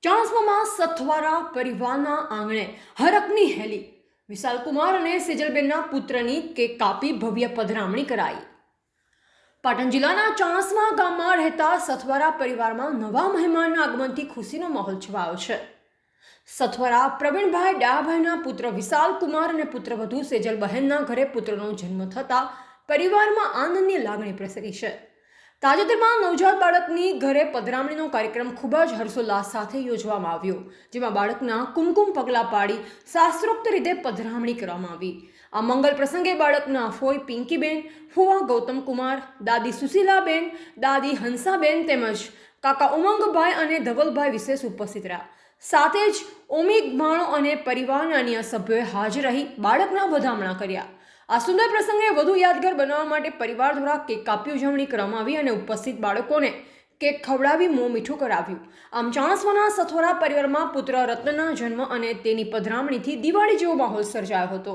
ચાણસ્મામાં સથવારા પરિવારના આંગણે હરકની હેલી વિશાલકુમાર અને સેજલબેનના પુત્રની કેક કાપી ભવ્ય પધરામણી કરાઈ। પાટણ જિલ્લાના ચાણસ્મા ગામમાં રહેતા સથવારા પરિવારમાં નવા મહેમાનના આગમનથી ખુશીનો માહોલ છવાયો છે। સથવારા પ્રવીણભાઈ ડાયાભાઈના પુત્ર વિશાલકુમાર અને પુત્રવધુ સેજલબહેનના ઘરે પુત્રનો જન્મ થતાં પરિવારમાં આનંદની લાગણી પ્રસરી છે। તાજેતરમાં નવજાત બાળકની ઘરે પધરામણીનો કાર્યક્રમ ખૂબ જ હર્ષોલ્લાસ સાથે યોજવામાં આવ્યો, જેમાં બાળકના કુમકુમ પગલાં પાડી શાસ્ત્રોક્ત રીતે પધરામણી કરવામાં આવી। આ મંગલ પ્રસંગે બાળકના ફોઈ પિંકીબેન, ફુવા ગૌતમકુમાર, દાદી સુશીલાબેન, દાદી હંસાબેન તેમજ કાકા ઉમંગભાઈ અને ધવલભાઈ વિશેષ ઉપસ્થિત રહ્યા। સાથે જ ઓમી ભાણો અને પરિવારના અન્ય સભ્યોએ હાજર રહી બાળકના વધામણા કર્યા। આ સુંદર પ્રસંગે વધુ યાદગાર બનાવવા માટે પરિવાર દ્વારા કેક કાપી ઉજવણી કરવામાં આવી અને ઉપસ્થિત બાળકોને કેક ખવડાવી મોં મીઠું કરાવ્યું। આમ ચાણસ્માના સથવારા પરિવારમાં પુત્ર રત્નના જન્મ અને તેની પધરામણીથી દિવાળી જેવો માહોલ સર્જાયો હતો।